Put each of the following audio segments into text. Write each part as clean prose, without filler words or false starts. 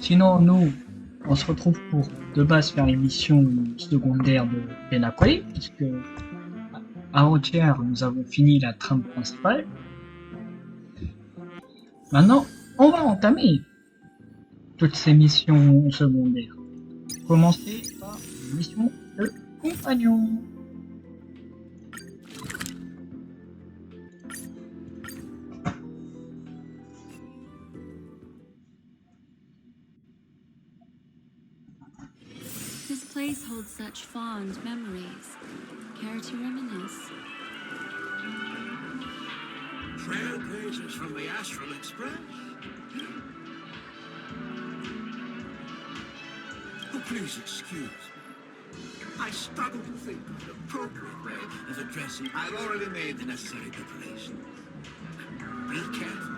Sinon, nous, on se retrouve pour de base faire les missions secondaires de Benakwe, puisque avant-hier, nous avons fini la trame principale. Maintenant, on va entamer toutes ces missions secondaires. Commencer par la mission de compagnon. This place holds such fond memories. Care to reminisce? Trailblazers from the Astral Express? Oh, please excuse me. I struggle to think of an appropriate way of addressing. I've already made the necessary preparations. Be careful.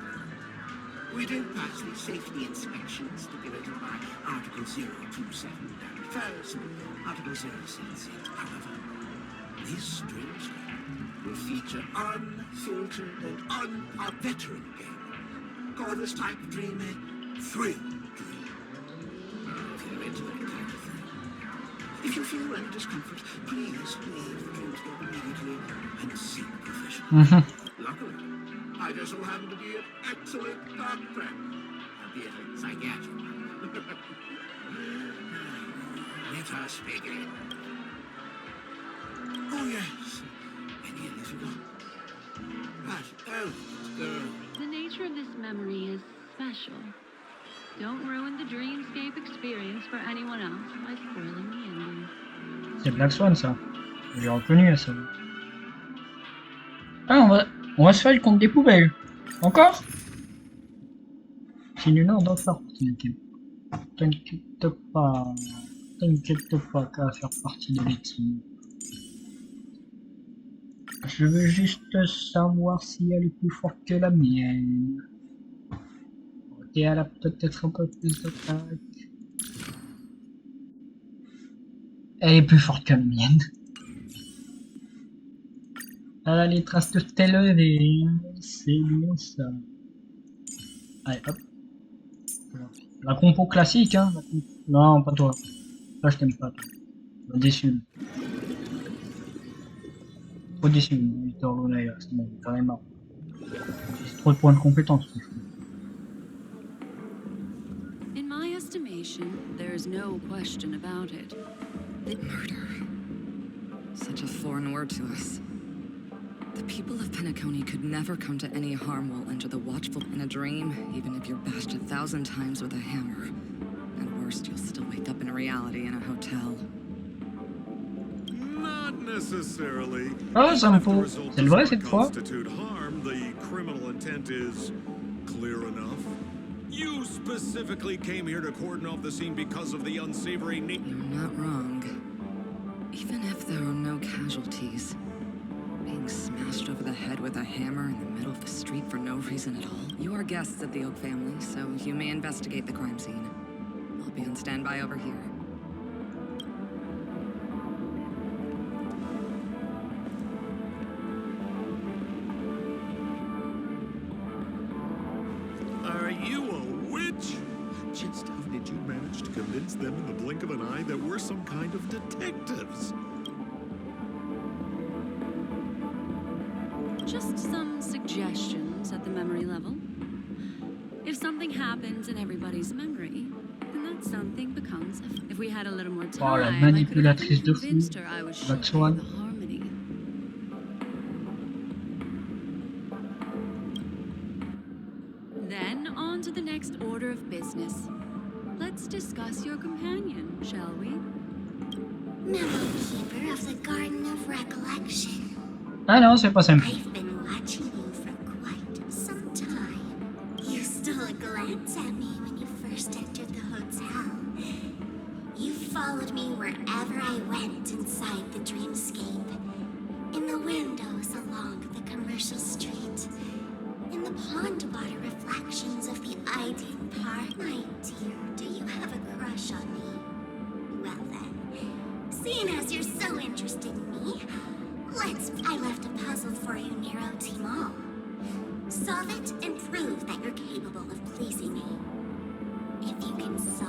We do pass the safety inspection stipulated by Article 027 and first Article 066. However, this strange game will feature unfiltered and a veteran game. Call this type of dream a thrill dream. If you're into that kind of thing. If you feel any discomfort, please leave the dreamscape immediately and seek professional. Luckily, I just so happen to be an excellent dog friend, albeit a psychiatric one. Let us begin. Oh yes, I nearly forgot. That elegant girl. The nature of this memory is special. Don't ruin the dreamscape experience for anyone else by spoiling the ending. C'est Black Swan, ça. J'ai reconnu ça. Ah, on va se faire le compte des poubelles. Encore? C'est une heure d'enfer, t'inquiète pas. T'inquiète pas qu'à faire partie de l'équipe. Je veux juste savoir si elle est plus forte que la mienne. Ok, elle a peut-être un peu plus d'attaque. Elle est plus forte que la mienne. Elle a les traces de élevées. C'est bien ça. Allez, hop. La compo classique, hein. Non, pas toi. Là, je t'aime pas, toi. Déçu. Trop déçu, Victor Luna, là. C'est bon, carrément. C'est trop de points de compétence. In my estimation, there's no question about it. The murder. Such a foreign word to us. The people of Penacony could never come to any harm while under the watchful in a dream, even if you're bashed 1,000 times with a hammer. At worst, you'll still wake up in a reality in a hotel. Not necessarily. Oh, ça me faut. C'est le vrai cette fois. Harm, the criminal intent is clear enough. You specifically came here to cordon off the scene because of the unsavory nature. You're not wrong. Even if there are no casualties, being smashed over the head with a hammer in the middle of the street for no reason at all. You are guests of the Oak family, so you may investigate the crime scene. I'll be on standby over here. Are you a witch? Just how did you manage to convince them in the blink of an eye that we're some kind of detectives? Just some suggestions at the memory level. If something happens in everybody's memory, then that something becomes. If we had a little more time, Oh, la I could have manipulatrice de fou. convinced her I was Black showing Swan. the harmony. Then on to the next order of business. Let's discuss your companion, shall we? Memory keeper of the Garden of Recollection. Ah non, c'est pas simple. I've been watching you for quite some time. You stole a glance at me when you first entered the hotel. You followed me wherever I went inside the dreamscape. In the windows along the commercial street. In the pond water reflections of the Iden Park. My dear, do you have a crush on me? Well then, seeing as you're so interested in me, I left a puzzle for you, Nero Timon. Solve it and prove that you're capable of pleasing me. If you can solve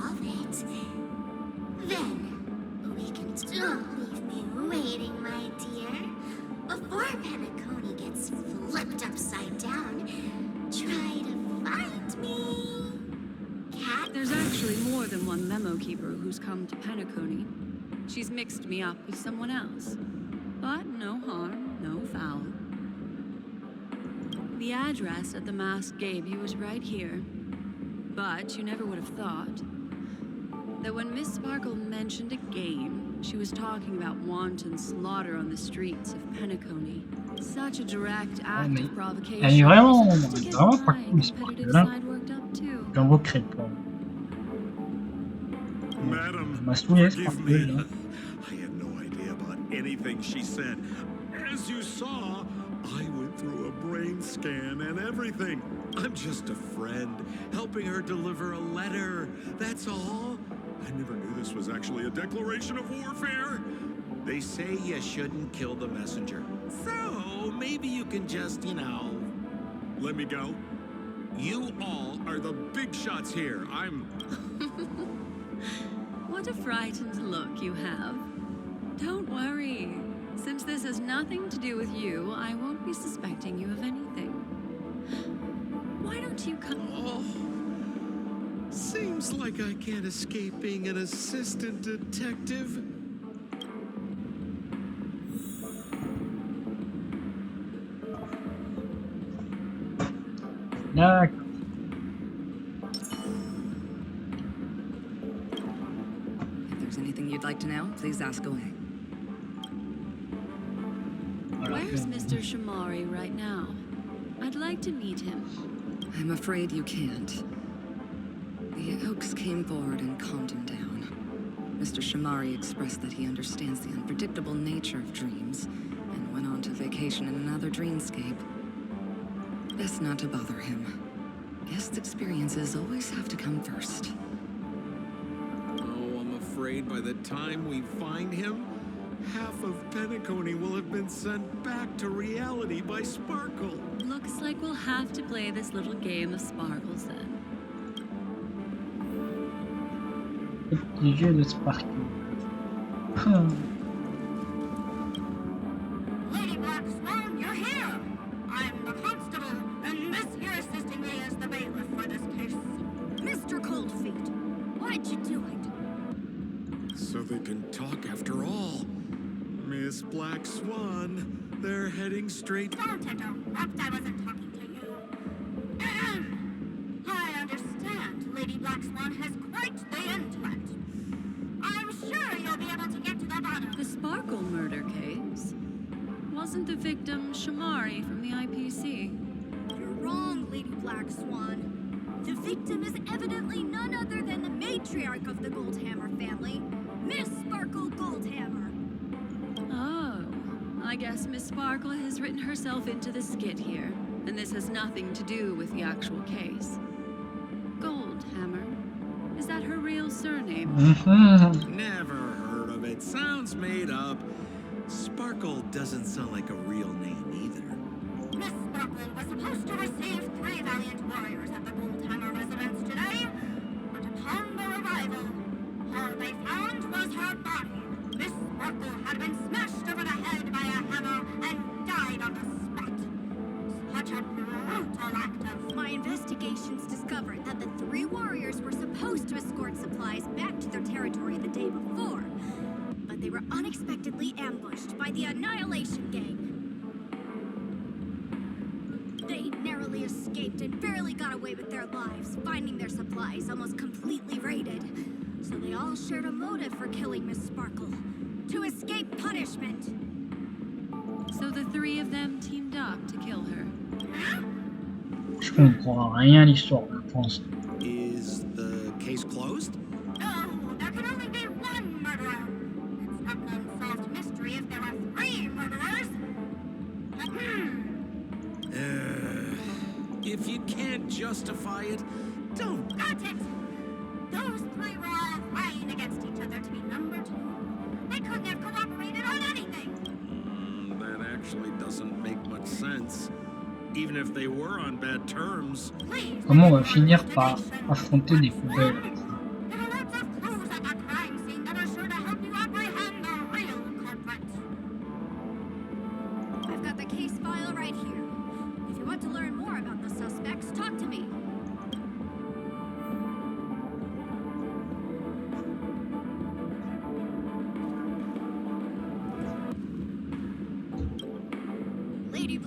than one memo keeper who's come to Penacony. She's mixed me up with someone else. But no harm, no foul. The address that the mask gave you was right here. But you never would have thought that when Miss Sparkle mentioned a game, she was talking about wanton slaughter on the streets of Penacony. Such a direct act of provocation. Elle est vraiment To get pas my cool, Sparkle, competitive là. side worked up too. J'en veux crépon. Madam, M'a saoulé, forgive Sparkle, me. là. I had no idea about anything she said. As you saw, I went through a brain scan and everything. I'm just a friend, helping her deliver a letter. That's all. I never knew this was actually a declaration of warfare. They say you shouldn't kill the messenger. So, maybe you can just, let me go. You all are the big shots here. What a frightened look you have. Don't worry. Since this has nothing to do with you, I won't be suspecting you of anything. Why don't you come? Oh, seems like I can't escape being an assistant detective. D'accord. If there's anything you'd like to know, please ask away. Voilà. Where's Mr. Shamari right now? I'd like to meet him. I'm afraid you can't. The Oaks came forward and calmed him down. Mr. Shamari expressed that he understands the unpredictable nature of dreams and went on to vacation in another dreamscape. Best not to bother him. Guest experiences always have to come first. Oh, I'm afraid by the time we find him, half of Penacony will have been sent back to reality by Sparkle. Looks like we'll have to play this little game of sparkles then. Petit jeu de Sparkle. Lady Black Swan, you're here! I'm the constable, and this here assisting me is the bailiff for this case. Mr. Coldfeet, why'd you do it? So they can talk after all. Miss Black Swan, they're heading straight. Don't interrupt, I wasn't talking to you. I understand Lady Black Swan has quite the intellect. I'm sure you'll be able to get to the bottom. The Sparkle murder case? Wasn't the victim Shamari from the IPC? You're wrong, Lady Black Swan. The victim is evidently none other than the matriarch of the Goldhammer family, Miss Sparkle Goldhammer. Oh, I guess Miss Sparkle has written herself into the skit here, and this has nothing to do with the actual case. Goldhammer? Is that her real surname? Never heard of it. Sounds made up. Sparkle doesn't sound like a real name either. Miss Sparkle was supposed to receive 3 valiant warriors at the Goldhammer residence today, but upon their arrival, all they found was her body. Miss Sparkle had been smashed over the head by a hammer and died on the spot. Such a brutal act of... My investigations discovered that the 3 warriors were supposed to escort supplies back to their territory the day before, but they were unexpectedly ambushed by the Annihilation Gang. They narrowly escaped and barely got away with their lives, finding their supplies almost completely raided. So they all shared a motive for killing Miss Sparkle, to escape punishment. So the 3 of them teamed up to kill her. Je comprends rien à l'histoire, je pense. Is the case closed? No, there can only be one murderer. It's not an unsolved mystery if there are 3 murderers. If you can't justify it, don't. Got it! Those 3 were all vying against each other to be number 2. They couldn't have cooperated on anything. That actually doesn't make much sense. Even if they were on bad terms. Please, Comment on va finir par affronter des poubelles? there are lots of clues at that crime scene that are sure to help you apprehend the real culprit. I've got the case file right here. If you want to learn more about the suspects, talk to me.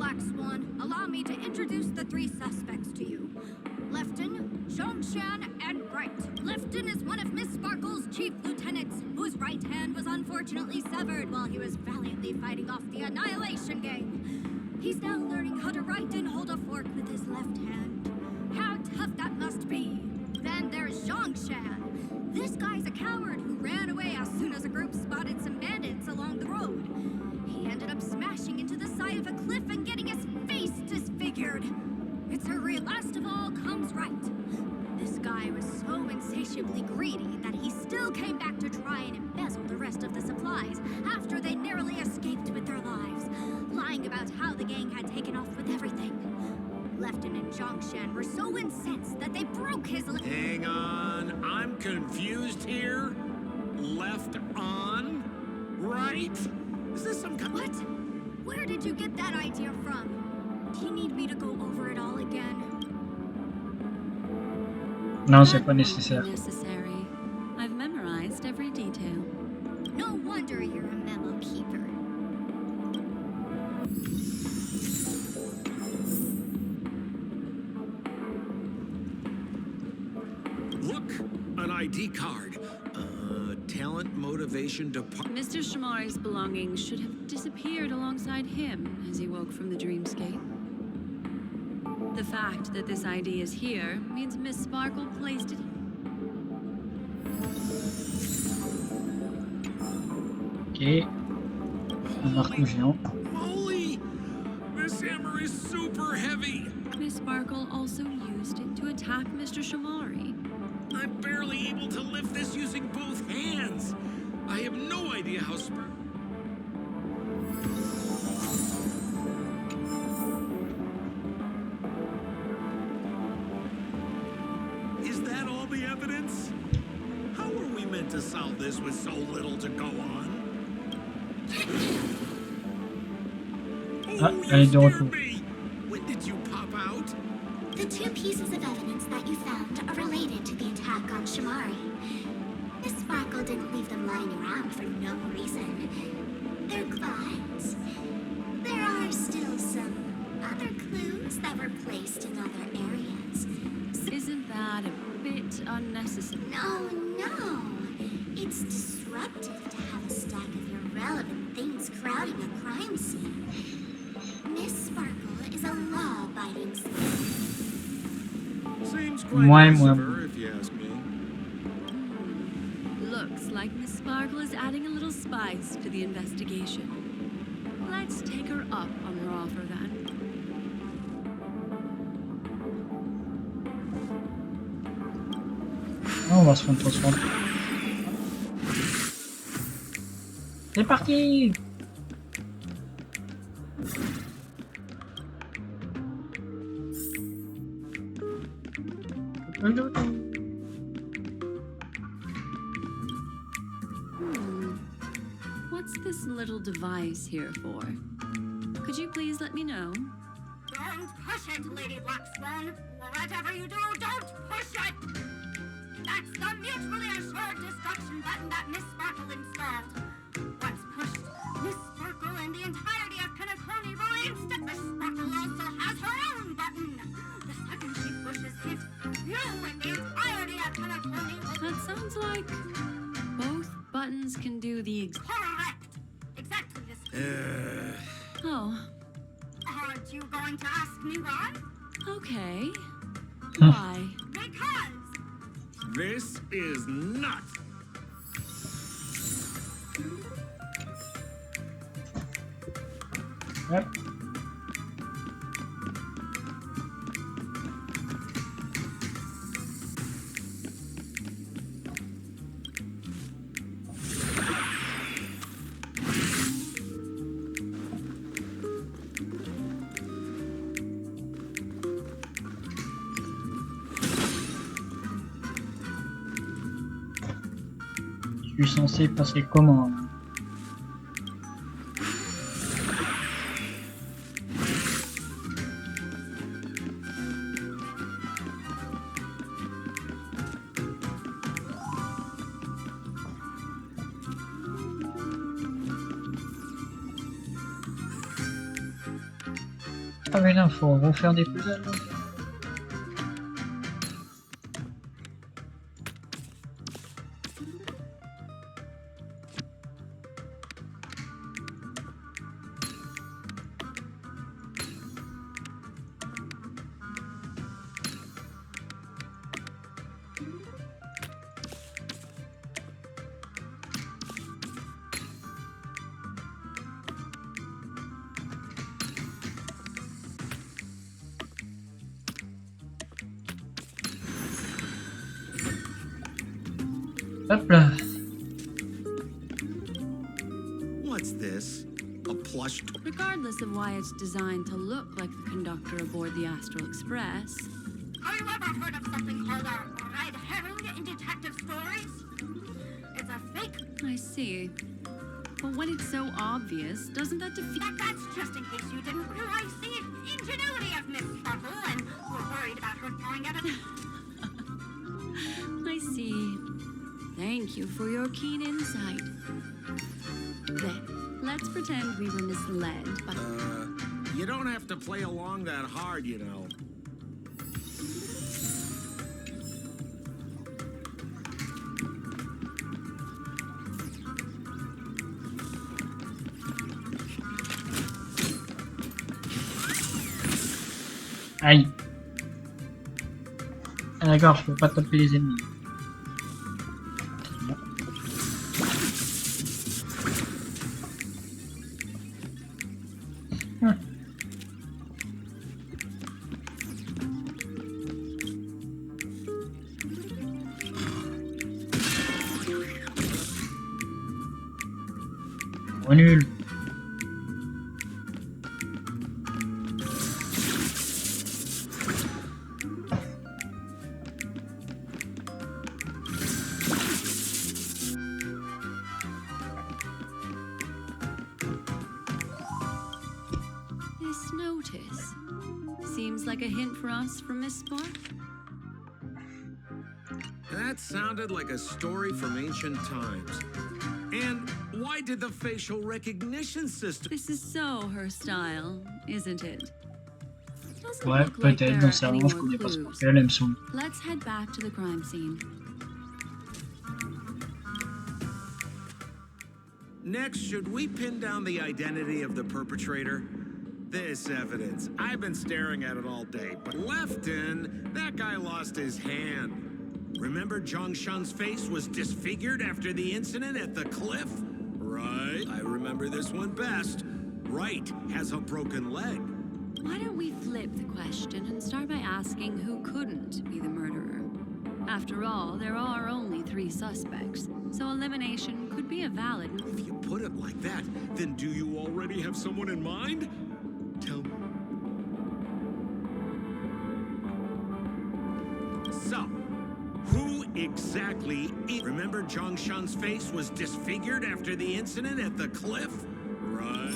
Black Swan, allow me to introduce the three suspects to you. Lefton, Zhongshan, and Bright. Lefton is one of Miss Sparkle's chief lieutenants, whose right hand was unfortunately severed while he was valiantly fighting off the Annihilation Gang. He's now learning how to write and hold a fork with his left hand. How tough that must be. Then there's Zhongshan. This guy's a coward who ran away as soon as a group spotted some bandits along the road. He ended up smashing into the side of a cliff and getting his face disfigured. It's a real last of all comes right. This guy was so insatiably greedy that he still came back to try and embezzle the rest of the supplies after they narrowly escaped with their lives, lying about how the gang had taken off with everything. Lefton and Zhongshan were so incensed that they broke his Hang on, I'm confused here. Left on? Right? Is this some kind What? Where did you get that idea from? Do you need me to go over it all again? Non, c'est That pas won't be nécessaire. necessary. I've memorized every detail. No wonder you're a memo keeper. Look, an ID card. Talent, motivation, Mr. Shamari's belongings should have disappeared alongside him as he woke from the dreamscape. The fact that this ID is here means Miss Sparkle placed it. Ok. Un marteau géant. Holy! This hammer is super heavy. Miss Sparkle also used it to attack Mr. Shamari. I'm barely able to lift this using both hands. I have no idea how Is that all the evidence? How are we meant to solve this with so little to go on? Ah, Oh, elle est you de retour. scared me! When did you pop out? The two pieces of evidence that you found are related to the attack on Shamari. Miss Sparkle didn't leave them lying around for no reason. They're quiet. There are still some other clues that were placed in other areas. Isn't that a bit unnecessary? No. It's disruptive to have a stack of irrelevant things crowding a crime scene. Miss Sparkle is a law-abiding citizen. Seems quite Moins, nice of moins. her, if you ask me. Looks like Miss Sparkle is adding a little spice to the investigation. Let's take her up on her offer then. Ah, on va se faire une transforme. C'est parti! What's this little device here for? Could you please let me know? Don't push it, Lady Black Swan. Whatever you do, don't push it! That's the mutually assured destruction button that Miss Sparkle installed. Once pushed, Miss Sparkle and the entirety of Penacony will instant. Miss Sparkle also has her own button. The second she pushes it, you and the entirety of Penacony will... That sounds like both buttons can do the Correct! Exactly this... Oh, Aren't you going to ask me why? okay. Why? Because... This is nuts. Hop. Je suis censé passer comment là? Ah mais là, faut refaire des puzzles. Là. Hop là. What's this? A plush Regardless of why it's designed to look like the conductor aboard the Astral Express, Have you ever heard of something called a red herring in detective stories? It's a fake. I see. But when it's so obvious, doesn't that defeat... That's just in case you didn't realize the ingenuity of Miss Sparkle and were worried about her throwing out a... I see. Thank you for your keen insight. Then, let's pretend we were misled by... You don't have to play along that hard, you know. Aïe. Ah d'accord, je peux pas taper les ennemis. Bon. Oh, nul. This notice seems like a hint for us from Miss Spark. That sounded like a story from ancient times. And why did the facial recognition system... This is so her style, isn't it? Doesn't Ouais, look like peut-être, there j'en are sais any rien, je more connais pas clues. Sparkel, elle me saoule. Let's head back to the crime scene. Next, should we pin down the identity of the perpetrator? This evidence, I've been staring at it all day, but Lefton, that guy lost his hand. Remember Zhongshan's face was disfigured after the incident at the cliff? Right, I remember this one best. Wright has a broken leg. Why don't we flip the question and start by asking who couldn't be the murderer? After all, there are only 3 suspects, so elimination could be a valid... If you put it like that, then do you already have someone in mind? Tell me. So, who exactly is... Remember Zhongshan's face was disfigured after the incident at the cliff? Right.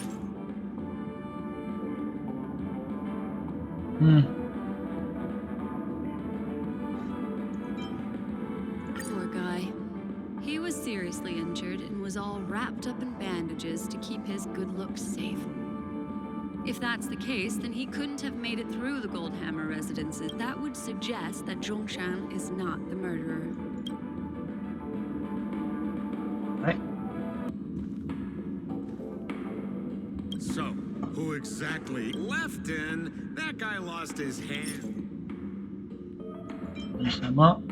Poor guy. He was seriously injured and was all wrapped up in bandages to keep his good looks safe. If that's the case, then he couldn't have made it through the Goldhammer residences. That would suggest that Zhongshan is not the murderer. Ouais. So, who exactly... Lefton, that guy lost his hand. Récemment.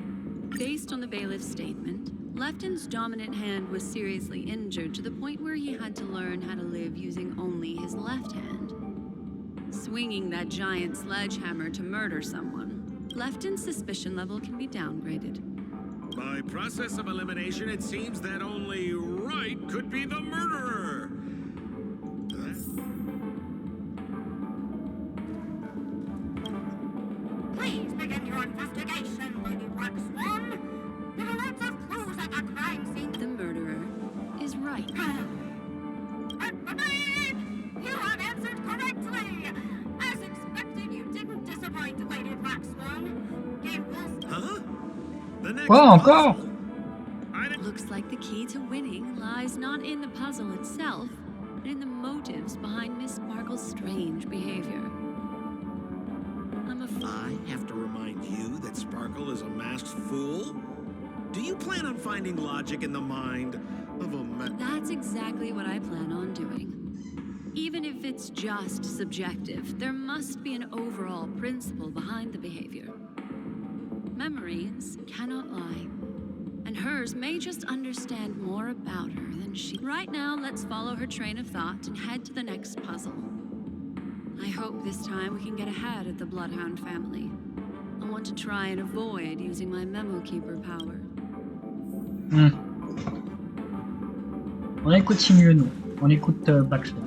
Based on the bailiff's statement, Lefton's dominant hand was seriously injured to the point where he had to learn how to live using only his left hand. Swinging that giant sledgehammer to murder someone, Lefton's suspicion level can be downgraded. By process of elimination, it seems that only Wright could be the murderer. Please begin your investigation, Lady Black Swan. There are lots of clues at the crime scene. The murderer is right. You have answered correctly. As expected, you didn't disappoint, Lady Black Swan. Game was... Huh? The next Quoi encore? puzzle? I didn't... Looks like the key to winning lies not in the puzzle itself, but in the motives behind Miss Sparkle's strange behavior. I have to remind you that Sparkle is a masked fool? Do you plan on finding logic in the mind of a That's exactly what I plan on doing. Even if it's just subjective, there must be an overall principle behind the behavior. Memories cannot lie, and hers may just understand more about her than she. Right now, let's follow her train of thought and head to the next puzzle. I hope this time we can get ahead of the Bloodhound family. I want to try and avoid using my Memo Keeper power. On écoute si mieux, nous. On écoute Black Swan.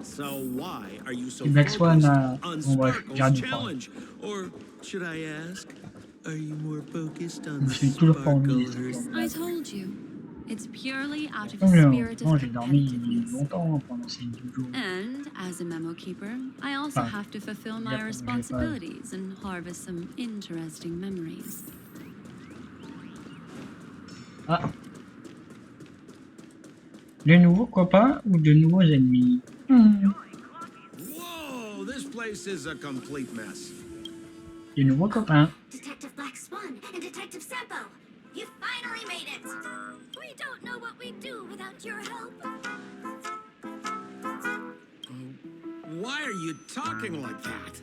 So why are you so Black Swan, focused on bon, bref, Sparkle's j'arrête de parler. challenge? Or should I ask, are you more focused on Je suis toujours pas Sparkle ennuyé. herself? I told you. It's purely out of a Non, spirit of non, j'ai dormi competitiveness. longtemps pendant ces 2 jours. And as a memo keeper, I also have to fulfill my responsibilities and harvest some interesting memories. Ah. De nouveaux copains ou de nouveaux ennemis? Whoa, this place is a complete mess. De nouveaux copains. Detective Black Swan and Detective Sampo, you finally made it! We don't know what we'd do without your help. Why are you talking like that?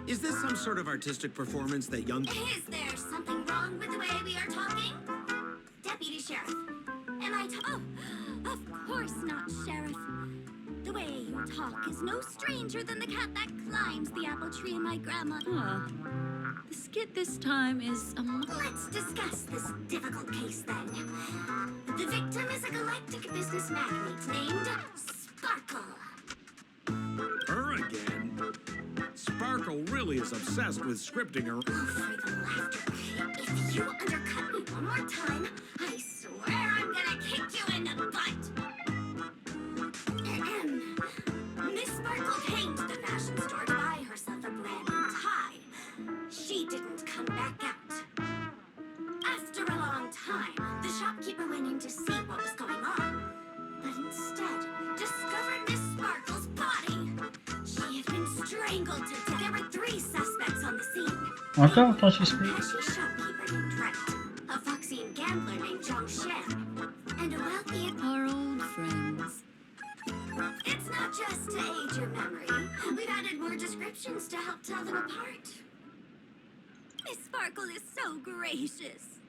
Is this some sort of artistic performance that young... Is there something wrong with the way we are talking? Deputy Sheriff, am I Oh, of course not, Sheriff. The way you talk is no stranger than the cat that climbs the apple tree in my grandma. The skit this time is Let's discuss this difficult case then. The victim is a galactic business magnate named Sparkle. Her again? Sparkle really is obsessed with scripting her... Oh, for the laughter. If you undercut me one more time, I swear I'm gonna kick you in the butt. Miss Sparkle came to the fashion store to buy herself a brand new tie. She didn't come back out. After a long time, the shopkeeper went in to see what was going on, but instead discovered Miss Sparkle's body. She had been strangled to death. There were 3 suspects on the scene. Encore un suspect. A flashy shopkeeper named Wright, a foxy gambler named Zhang Shan, and a wealthy... our old friends. It's not just to aid your memory. We've added more descriptions to help tell them apart. Miss Sparkle is so gracious.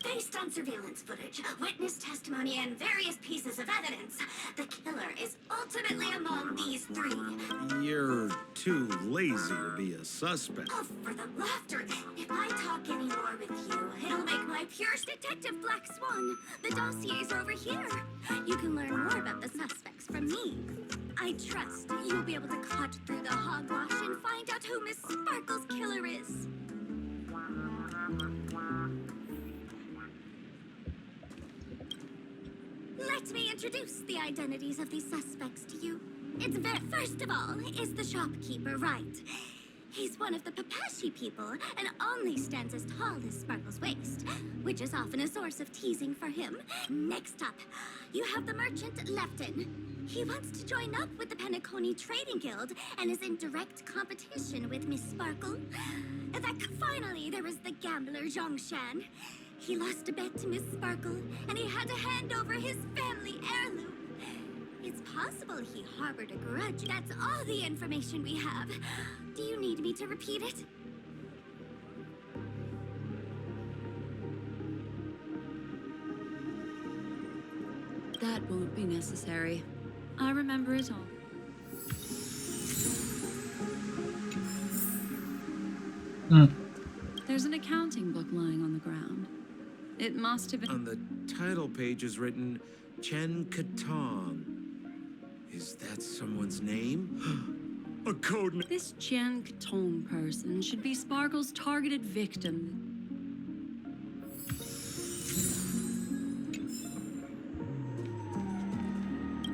Based on surveillance footage, witness testimony, and various pieces of evidence, the killer is ultimately among these 3. You're too lazy to be a suspect. Oh, for the laughter! If I talk any more with you, it'll make my pure... Detective Black Swan, the dossiers are over here. You can learn more about the suspects from me. I trust you'll be able to cut through the hogwash and find out who Miss Sparkle's killer is. Let me introduce the identities of these suspects to you. First of all, is the shopkeeper, Wright. He's one of the Papashi people and only stands as tall as Sparkle's waist, which is often a source of teasing for him. Next up, you have the merchant Lefton. He wants to join up with the Penacony Trading Guild and is in direct competition with Miss Sparkle. Finally, there is the gambler Zhang Shan. He lost a bet to Miss Sparkle, and he had to hand over his family heirloom. It's possible he harbored a grudge. That's all the information we have. Do you need me to repeat it? That won't be necessary. I remember it all. There's an accounting book lying on the ground. It must have been... On the title page is written Chen Katong. Is that someone's name? A code name. This Jian Katong person should be Sparkle's targeted victim.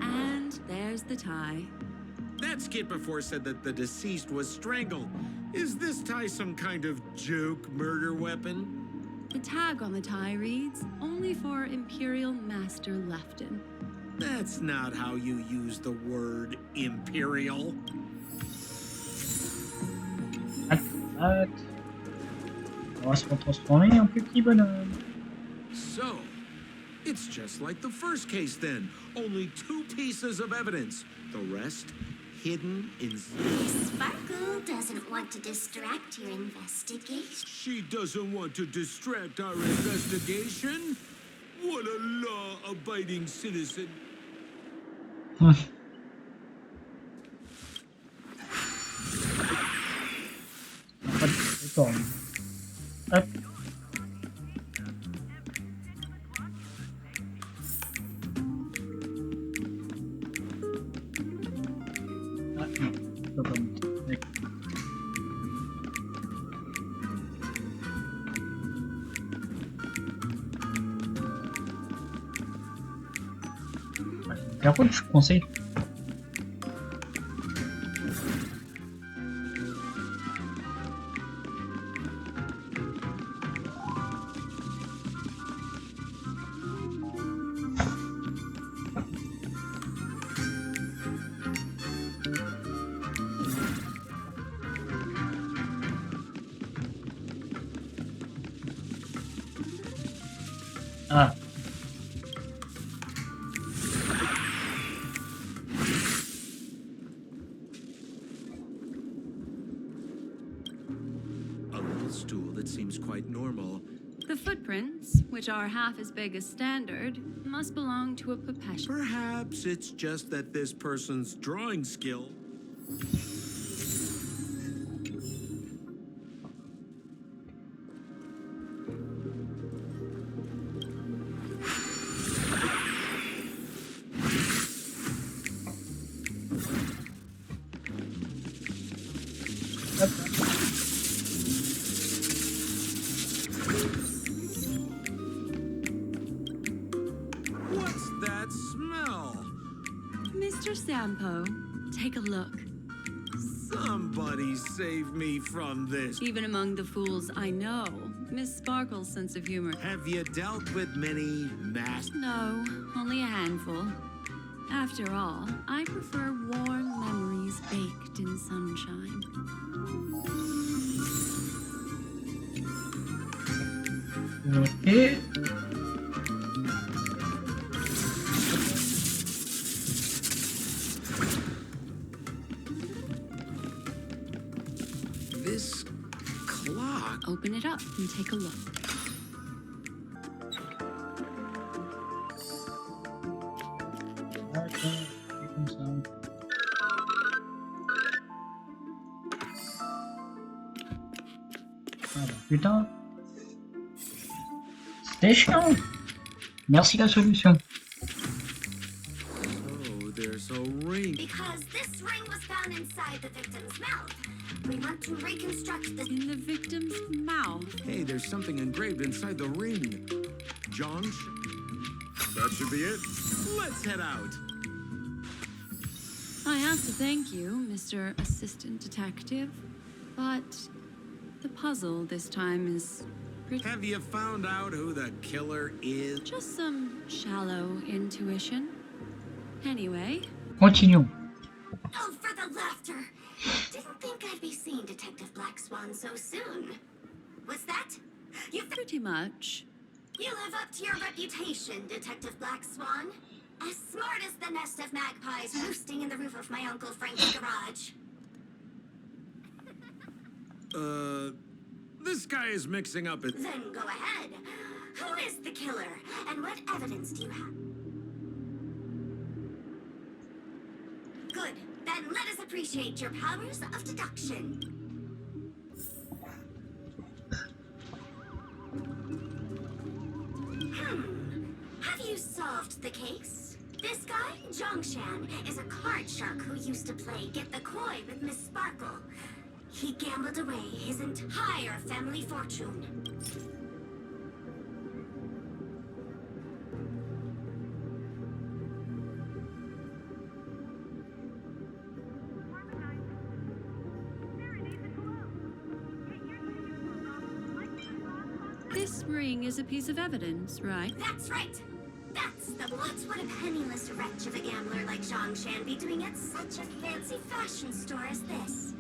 And there's the tie. That skit before said that the deceased was strangled. Is this tie some kind of joke murder weapon? The tag on the tie reads, only for Imperial Master Lefton. That's not how you use the word imperial. Tac, tac. On va se retransformer en petit bonhomme. So, it's just like the first case then. Only 2 pieces of evidence. The rest hidden in... Miss Sparkle doesn't want to distract your investigation. She doesn't want to distract our investigation? What a law-abiding citizen. Attends. Hop. Ah non, je peux pas monter. D'accord. Par contre, je pensais. Ah. A little stool that seems quite normal. The footprints, which are half as big as standard, must belong to a perpetual. Perhaps it's just that this person's drawing skill... What's that smell? Mr. Sampo, take a look. Somebody save me from this. Even among the fools I know, Miss Sparkle's sense of humor. Have you dealt with many No, only a handful. After all, I prefer warm memories baked in sunshine. Ok. This clock... Open it up and take a look. D'accord, c'est comme ça. Ah bah putain. C'était chiant. Merci la solution. Oh, there's a ring. Because this ring was found inside the victim's mouth. We want to reconstruct the... In the victim's mouth. Hey, there's something engraved inside the ring. John? That should be it. Let's head out. I have to thank you, Mr. Assistant Detective, but the puzzle this time is pretty... Have you found out who the killer is? Just some shallow intuition. Anyway, Continuons. Oh, for the laughter! Didn't think I'd be seeing Detective Black Swan so soon. What's that? pretty much. You live up to your reputation, Detective Black Swan. As smart as the nest of magpies roosting in the roof of my Uncle Frank's garage. This guy is mixing up his... Then go ahead. Who is the killer, and what evidence do you have? Good. Then let us appreciate your powers of deduction. Have you solved the case? This guy, Zhongshan, is a card shark who used to play Get the Koi with Miss Sparkle. He gambled away his entire family fortune. This ring is a piece of evidence, right? That's right. That's What would a penniless wretch of a gambler like Zhongshan be doing at such a fancy fashion store as this?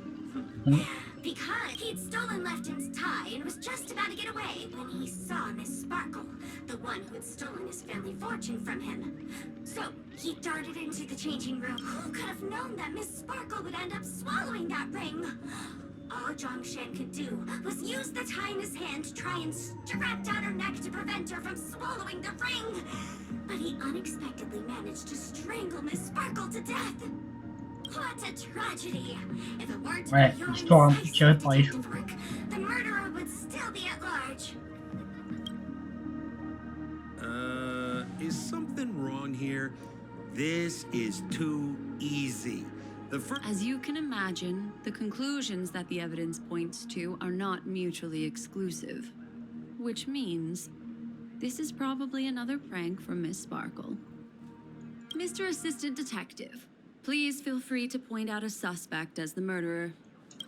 Because he'd stolen Lefton's tie and was just about to get away when he saw Miss Sparkle, the one who had stolen his family fortune from him. So he darted into the changing room. Who could have known that Miss Sparkle would end up swallowing that ring? All Zhongshan could do was use the tie in his hand to try and strap down her neck to prevent her from swallowing the ring. But he unexpectedly managed to strangle Miss Sparkle to death. What a tragedy! If it weren't for Ouais, your histoire un peu tirée par les incisive cheveux. work, the murderer would still be at large. Is something wrong here? This is too easy. The first. As you can imagine, the conclusions that the evidence points to are not mutually exclusive. Which means, this is probably another prank from Miss Sparkle. Mr. Assistant Detective, please feel free to point out a suspect as the murderer.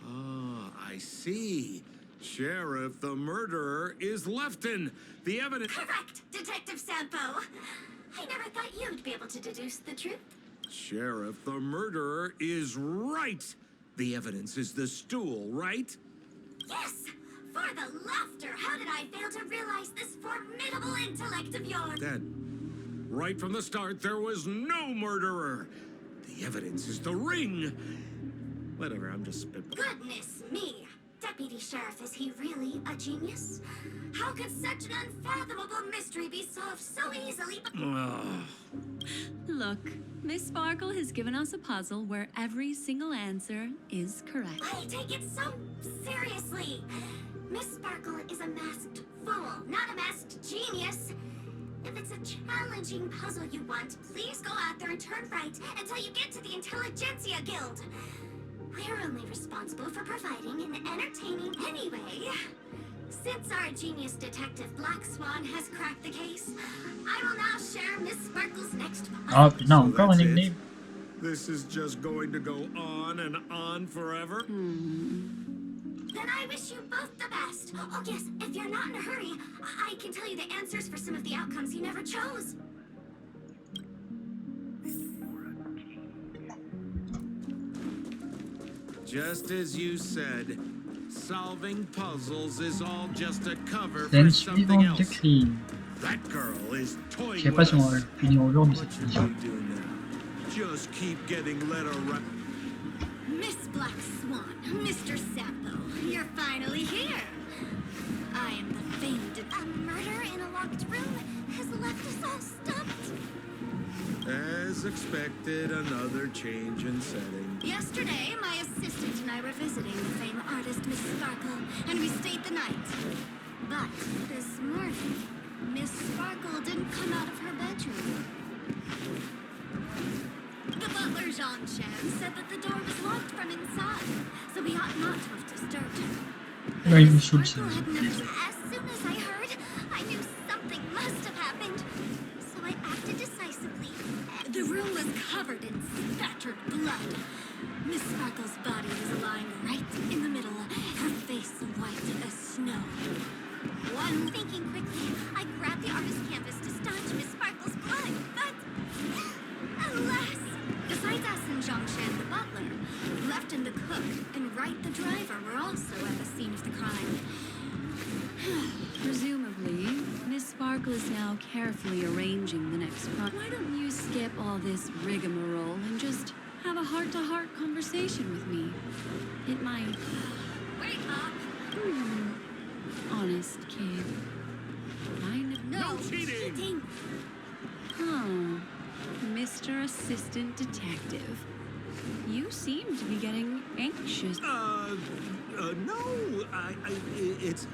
Ah, I see. Sheriff, the murderer is Lefton. The evidence. Correct, Detective Sampo. I never thought you'd be able to deduce the truth. Sheriff, the murderer is right. The evidence is the stool, right? Yes! For the laughter, how did I fail to realize this formidable intellect of yours? Then, right from the start, there was no murderer. The evidence is the ring. Whatever, I'm just spitballing. Goodness me! Deputy Sheriff, is he really a genius? How could such an unfathomable mystery be solved so easily? Look, Miss Sparkle has given us a puzzle where every single answer is correct. I take it so seriously. Miss Sparkle is a masked fool, not a masked genius. If it's a challenging puzzle you want, please go out there and turn right until you get to the Intelligentsia Guild. We're only responsible for providing and entertaining anyway. Since our genius detective Black Swan has cracked the case, I will now share Miss Sparkle's next Ah puzzle. putain, encore un that's it? nickname. This is just going to go on and on forever? Then I wish you both the best. Oh yes, if you're not in a hurry, I can tell you the answers for some of the outcomes you never chose. Just as you said, solving puzzles is all just a cover for Scène something suivante de else. crime. That girl is Je toying sais pas with si on va us. le finir aujourd'hui cette What émission. do we do now? Just keep getting led around. Miss Black Swan, Mr. Sampo, you're finally here. I am the famed. A murder in a locked room has left us all stumped. As expected, another change in setting. Yesterday, my assistant and I were visiting the famed artist Miss Sparkle, and we stayed the night. But this morning, Miss Sparkle didn't come out of her bedroom. The butler, Zhongshan, said that the door was locked from inside, so we ought not to have disturbed her. Ouais, il me Miss saoule Sparkle ça. had never. As soon as I heard, I knew something must have happened, so I acted decisively. The room was covered in spattered blood. Miss Sparkle's body was lying right in the middle, her face white as snow. One thinking quickly, I grabbed the artist canvas to staunch Miss Sparkle's blood, but alas! Besides us and Zhongshan the butler, Lefton the cook and Wright the driver were also at the scene of the crime. Presumably, Miss Sparkle is now carefully arranging the next plot. Why don't you skip all this rigmarole and just have a heart-to-heart conversation with me? It might... Wait up! Honest kid. I know... No cheating! Huh. Mr. Assistant Detective. You seem to be getting anxious. No, it's...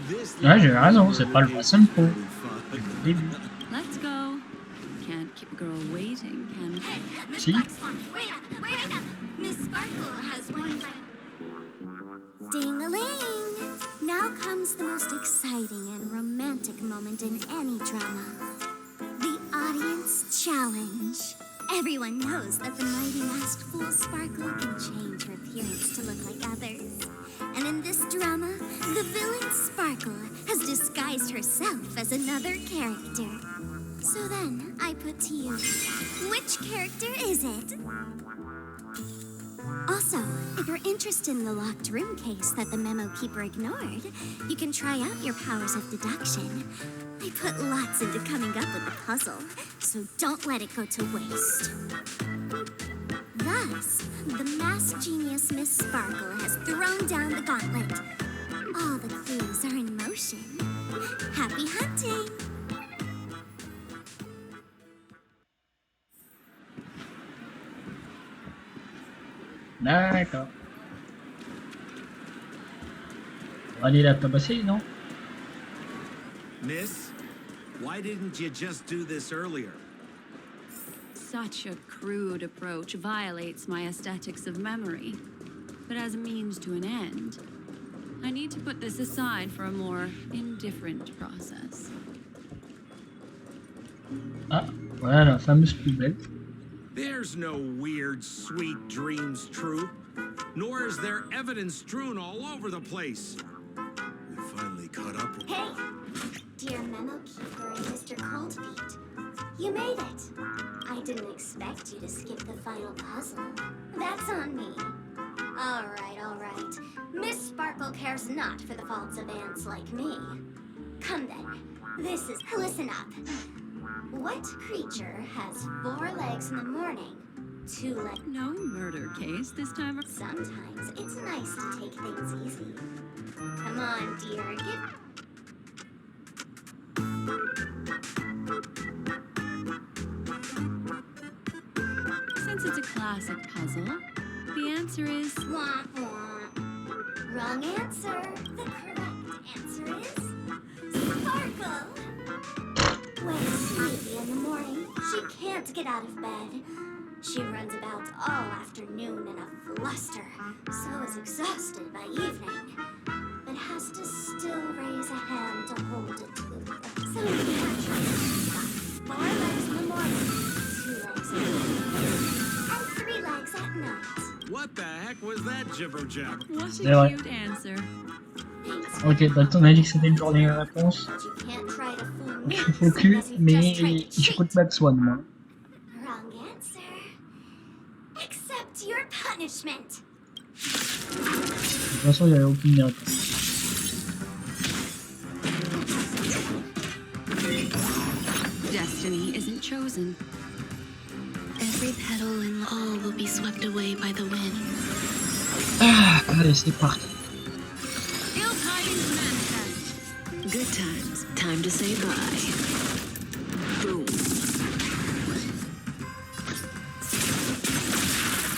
This... Ouais, j'ai raison, c'est pas le Watson Pro. Début. Let's go. Can't keep a girl waiting, can we? Hey, Miss See? Black Swan, wait up! Miss Sparkle has one. Ding-a-ling! Now comes the most exciting and romantic moment in any drama. The audience challenge. Everyone knows that the mighty masked fool Sparkle can change her appearance to look like others. And in this drama, the villain Sparkle has disguised herself as another character. So then, I put to you, which character is it? Also, if you're interested in the locked room case that the memo keeper ignored, you can try out your powers of deduction. I put lots into coming up with the puzzle, so don't let it go to waste. Thus, the masked genius Miss Sparkle has thrown down the gauntlet. All the clues are in motion. Happy hunting! D'accord. On va aller la tabasser, non? Miss, why didn't you just do this earlier? Such a crude approach violates my aesthetics of memory. But as a means to an end, I need to put this aside for a more indifferent process. Ah, voilà la fameuse poubelle. There's no weird, sweet dreams troop, nor is there evidence strewn all over the place. We finally caught up with... Hey, dear memo keeper and Mr. Coldfeet, you made it. I didn't expect you to skip the final puzzle. That's on me. All right. Miss Sparkle cares not for the faults of ants like me. Come then, listen up. What creature has 4 legs in the morning, 2 legs? No murder case this time. Sometimes it's nice to take things easy. Come on, dear, Since it's a classic puzzle, the answer is... Wah, wah. Wrong answer. The correct answer is Sparkle. When sleepy in the morning, she can't get out of bed. She runs about all afternoon in a fluster, so is exhausted by evening, but has to still raise a hand to hold a tooth. So we can't try 4 legs in the morning, 2 legs in the evening, and 3 legs at night. What the heck was that jibber-jabber? What a C'est vrai. cute answer. Thanks. Ok, donc on a dit que c'était une journée de réponse. But you can't try to fool Donc me je suis faux cul, because you've mais just tried to j'écoute cheat. Max One, moi. Wrong answer. Accept your punishment. De toute façon, il n'y avait aucune réponse. Destiny isn't chosen. Every petal and all will be swept away by the wind. Ah, allez, c'est parti. Ill tidings manifest. Good times. Time to say bye. Boom.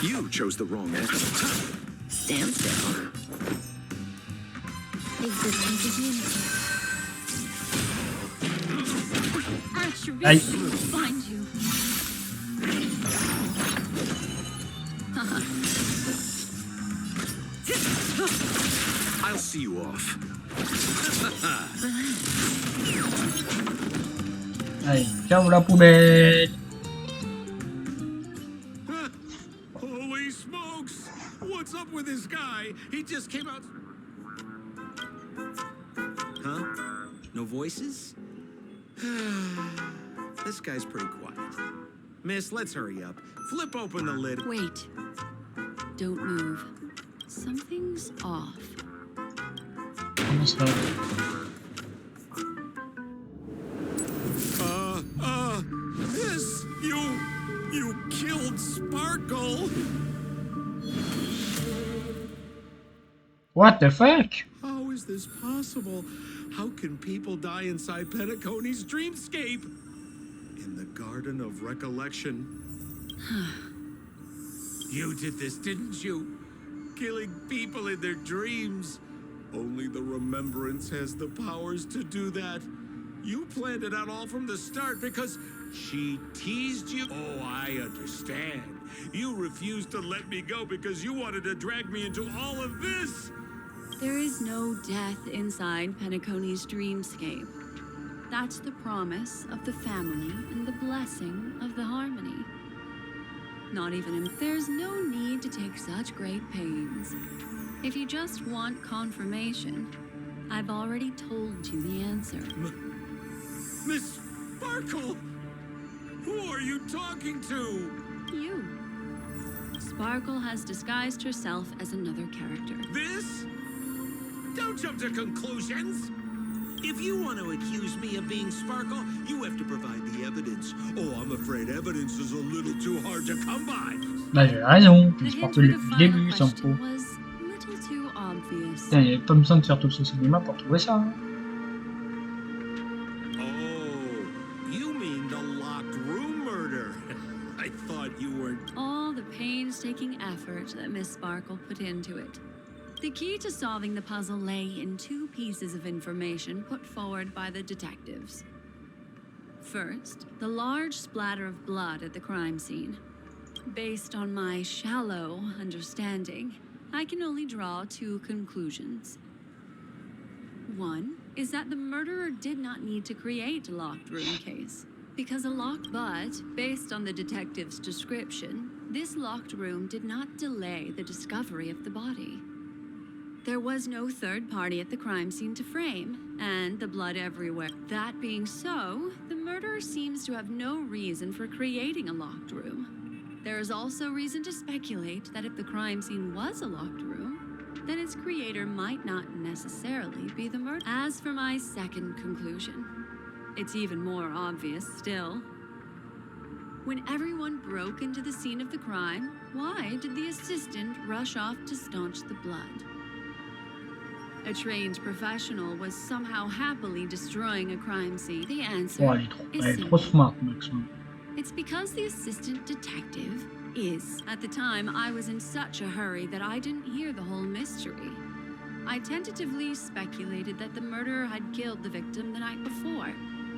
You chose the wrong answer. Stand still. Existence is unity. Attributes will find you. I'll see you off. Allez, ciao la poubelle. Holy smokes! What's up with this guy? He just came out... Huh? No voices? This guy's pretty quiet. Miss, let's hurry up. Flip open the lid. Wait. Don't move. Something's off. Comment ça? Miss, you killed Sparkle. What the fuck? How is this possible? How can people die inside Penacony's dreamscape? In the Garden of Recollection. You did this, didn't you? Killing people in their dreams. Only the Remembrance has the powers to do that. You planned it out all from the start because she teased you. Oh, I understand. You refused to let me go because you wanted to drag me into all of this. There is no death inside Penacony's dreamscape. That's the promise of the family and the blessing of the harmony. Not even if there's no need to take such great pains. If you just want confirmation, I've already told you the answer. Miss Sparkle, Who are you talking to? You. Sparkle has disguised herself as another character. This? Don't jump to conclusions. If you want to accuse me of being Sparkle, you have to provide the evidence. Oh, I'm afraid evidence is a little too hard to come by. Bah j'ai raison, The je hint Sparkle for the depuis le final début, sans question faux. was a little too obvious. Putain, il n'y avait pas besoin de faire tout ce cinéma pour trouver ça. Hein. Oh, you mean the locked room murder. I thought you weren't... All the painstaking effort that Miss Sparkle put into it. The key to solving the puzzle lay in two pieces of information put forward by the detectives. First, the large splatter of blood at the crime scene. Based on my shallow understanding, I can only draw two conclusions. One is that the murderer did not need to create a locked room case. Because based on the detective's description, this locked room did not delay the discovery of the body. There was no third party at the crime scene to frame, and the blood everywhere. That being so, the murderer seems to have no reason for creating a locked room. There is also reason to speculate that if the crime scene was a locked room, then its creator might not necessarily be the murderer. As for my second conclusion, it's even more obvious still. When everyone broke into the scene of the crime, why did the assistant rush off to staunch the blood? A trained professional was somehow happily destroying a crime scene. The answer Oh, is elle est trop simple. smart, Maxon. It's because the assistant detective is. At the time, I was in such a hurry that I didn't hear the whole mystery. I tentatively speculated that the murderer had killed the victim the night before,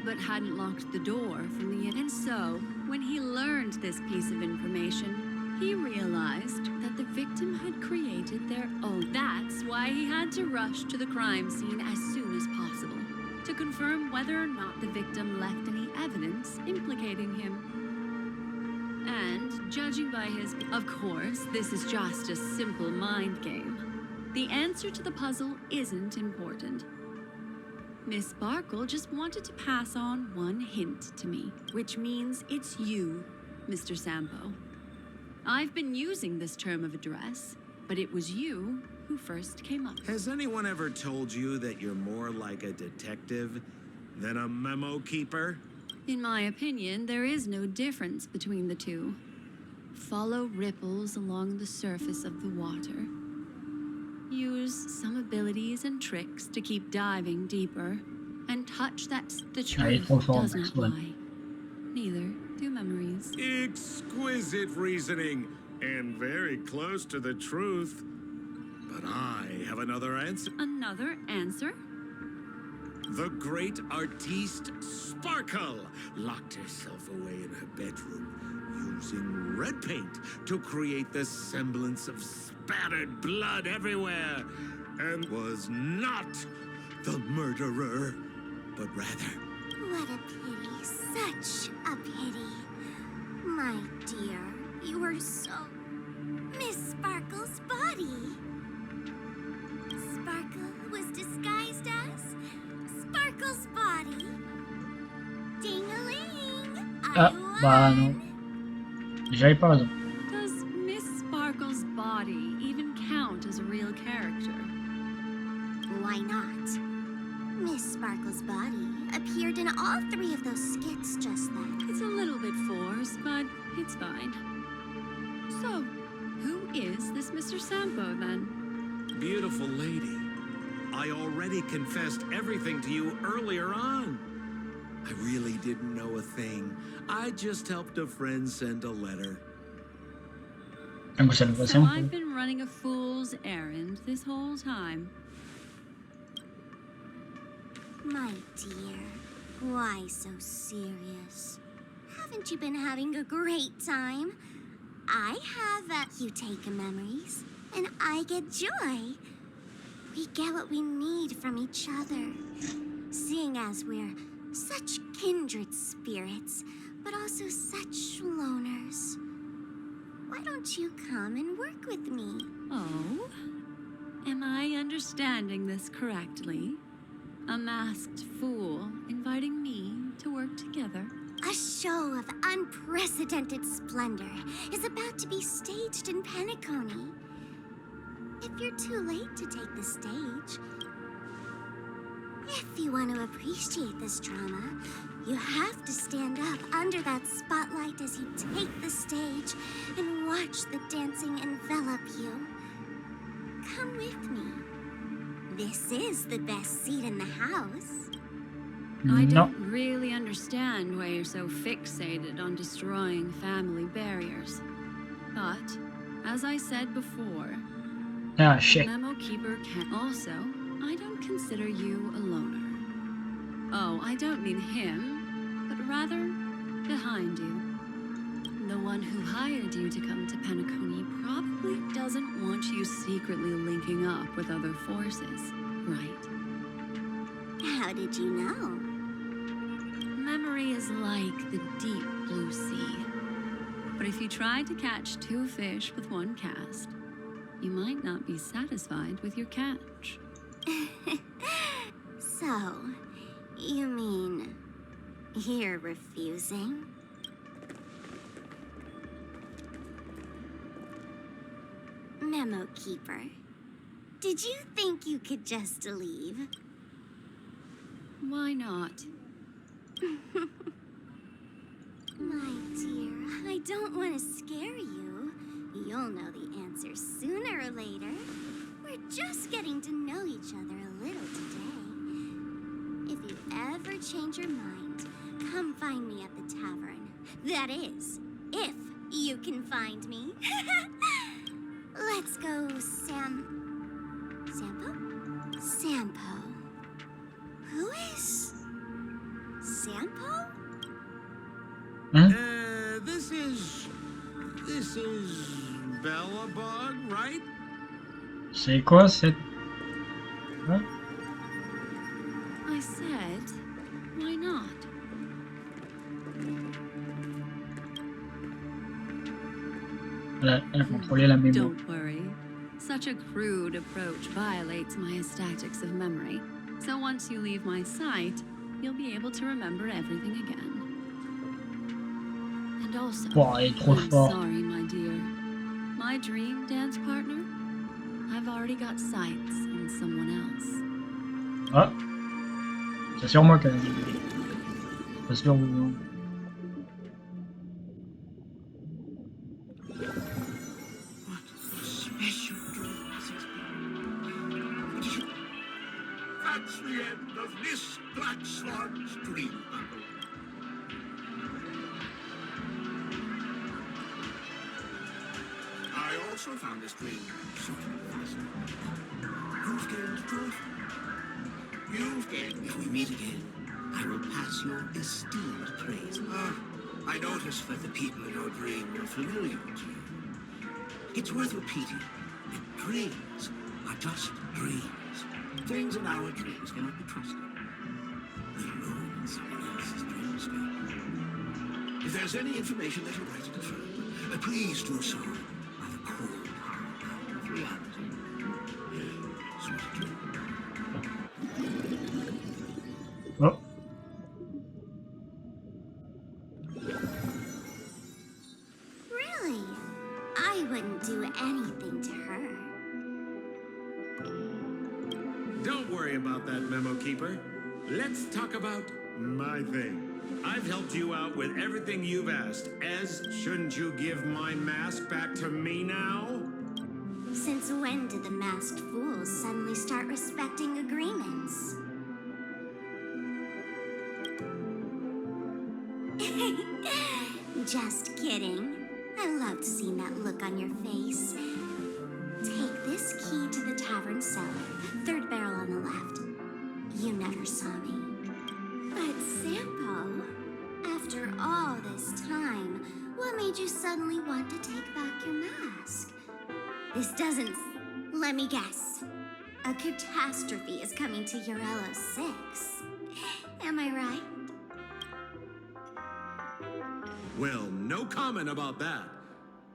but hadn't locked the door from the in. And so, when he learned this piece of information, he realized that the victim had created their own. That's why he had to rush to the crime scene as soon as possible, to confirm whether or not the victim left any evidence implicating him. And, judging by his... Of course, this is just a simple mind game. The answer to the puzzle isn't important. Miss Sparkle just wanted to pass on one hint to me, which means it's you, Mr. Sampo. I've been using this term of address, but it was you who first came up. Has anyone ever told you that you're more like a detective than a memo keeper? In my opinion, there is no difference between the two. Follow ripples along the surface of the water. Use some abilities and tricks to keep diving deeper, and touch that the truth does not lie. Neither do memories. Exquisite reasoning, and very close to the truth. But I have another answer. Another answer? The great artiste Sparkle locked herself away in her bedroom, using red paint to create the semblance of spattered blood everywhere, and was not the murderer, but rather... What a pity, such a pity. My dear, you were so... Miss Sparkle's body. Sparkle was disguised as Sparkle's body. Ding-a-ling! Ah, bah non. J'avais pas raison. Does Miss Sparkle's body even count as a real character? Why not? Miss Sparkle's body appeared in all three of those skits just then. It's a little bit forced, but it's fine. So, who is this Mr. Sampo, then? Beautiful lady, I already confessed everything to you earlier on. I really didn't know a thing. I just helped a friend send a letter. So I've been running a fool's errand this whole time. My dear, why so serious? Haven't you been having a great time? I have, you take memories, and I get joy. We get what we need from each other, seeing as we're such kindred spirits, but also such loners. Why don't you come and work with me? Oh? Am I understanding this correctly? A masked fool inviting me to work together? A show of unprecedented splendor is about to be staged in Penacony. If you're too late to take the stage, if you want to appreciate this drama, you have to stand up under that spotlight as you take the stage and watch the dancing envelop you. Come with me. This is the best seat in the house. I No. don't really understand why you're so fixated on destroying family barriers. But, as I said before, Ah, the shit. memo keeper can also, I don't consider you a loner. Oh, I don't mean him, but rather behind you. The one who hired you to come to Penacony probably doesn't want you secretly linking up with other forces, right? How did you know? Memory is like the deep blue sea. But if you tried to catch two fish with one cast, you might not be satisfied with your catch. So, you mean you're refusing? Memo Keeper, did you think you could just leave? Why not? My dear, I don't want to scare you. You'll know the answer sooner or later. We're just getting to know each other a little today. If you ever change your mind, come find me at the tavern. That is, if you can find me. Let's go, Sampo? Sampo. Who is Sampo? This is Bella Bug, right? C'est quoi cette... Hein? I said, why not? Elle a contrôlé la mémoire. Don't worry. Such a crude approach violates my statics of memory. So once you leave my sight, you'll be able to remember everything again. And also, Wow, elle est trop I'm forte. sorry, my dear. My dream dance partner? I've already got sights on someone else. Ah. C'est sur moi quand même. Pas sur vous. Non. What a special dream this has been. That's the end of Miss Black Swan's dream battle. I also found this dream sort of fascinating. You've gained truth. You've gained. If we meet again, I will pass your esteemed praise. I noticed that the people in your dream were familiar to you. It's worth repeating that dreams are just dreams. Things in our dreams cannot be trusted. We roam in someone else's dreamscape. If there's any information that you'd like to confirm, please do so by the cold hard of reality. Sweet dream. Oh. Really? I wouldn't do anything to her. Don't worry about that, Memo Keeper. Let's talk about my thing. I've helped you out with everything you've asked. Ez, shouldn't you give my mask back to me now? Since when did the masked fools suddenly start respecting agreements? Just kidding. I loved seeing that look on your face. Take this key to the tavern cellar, third barrel on the left. You never saw me. But Sampo, after all this time, what made you suddenly want to take back your mask? This doesn't... Let me guess. A catastrophe is coming to Urello 6. Am I right? Well, no comment about that.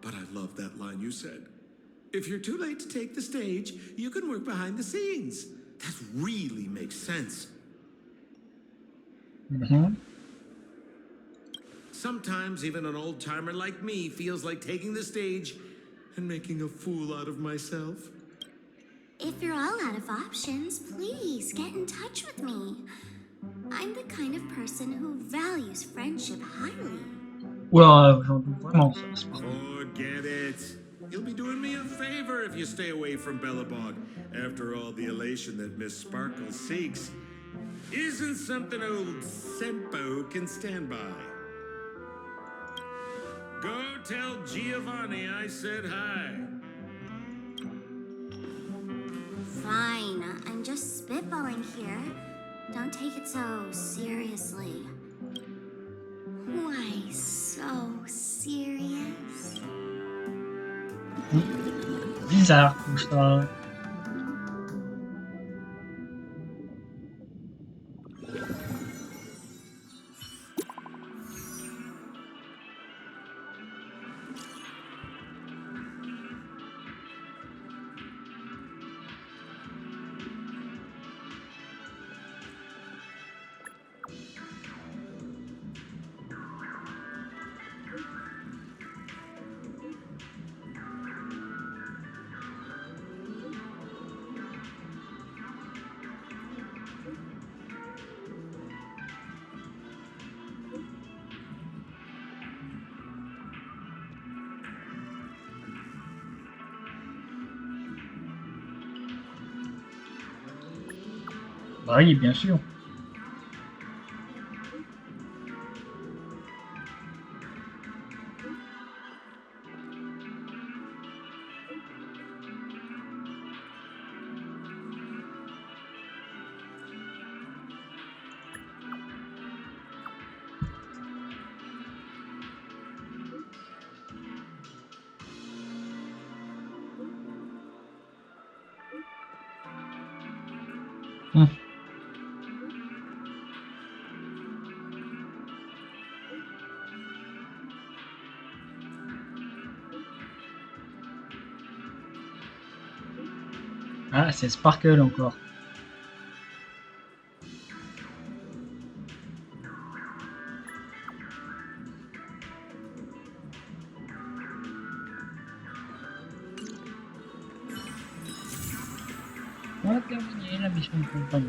But I love that line you said. If you're too late to take the stage, you can work behind the scenes. That really makes sense. Mhm. Sometimes even an old-timer like me feels like taking the stage and making a fool out of myself. If you're all out of options, please get in touch with me. I'm the kind of person who values friendship highly. Ouah, j'en doute vraiment, ça, Sparkle. Forget it. You'll be doing me a favor if you stay away from Bellabog. After all, the elation that Miss Sparkle seeks isn't something old Sempo can stand by. Go tell Giovanni I said hi. Fine, I'm just spitballing here. Don't take it so seriously. Why so serious? Bizarre tout ça. Bah oui, bien sûr. Ah, c'est Sparkle encore. On a terminé la mission de compagnie.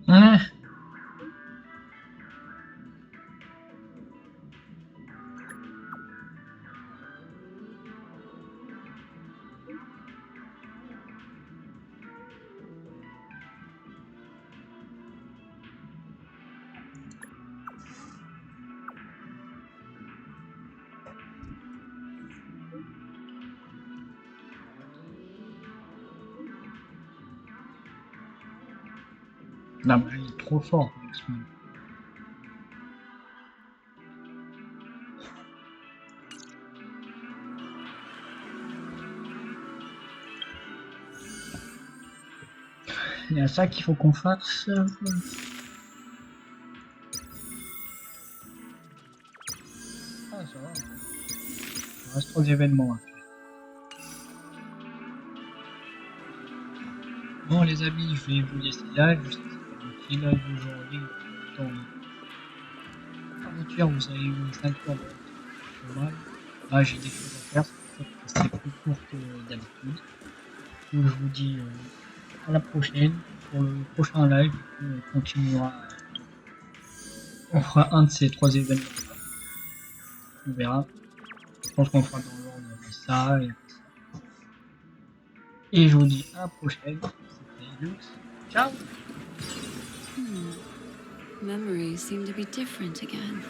Hein? Non, mais il est trop fort, X-Men. Il y a ça qu'il faut qu'on fasse. Ah, ça va. Il reste 3 événements à faire. Bon, les amis, je vais vous laisser là. Je sais que c'est un petit live aujourd'hui. Dans la voiture, vous avez eu 5 heures de travail. Ah, j'ai des choses à faire. C'est pour ça que c'est plus court que d'habitude. Donc, je vous dis à la prochaine. Pour le prochain live, on continuera. On fera un de ces 3 événements. On verra. Je pense qu'on fera dans l'ordre ça et ça. Et je vous dis à la prochaine. C'était Lux. Ciao! Memories seem to be different again.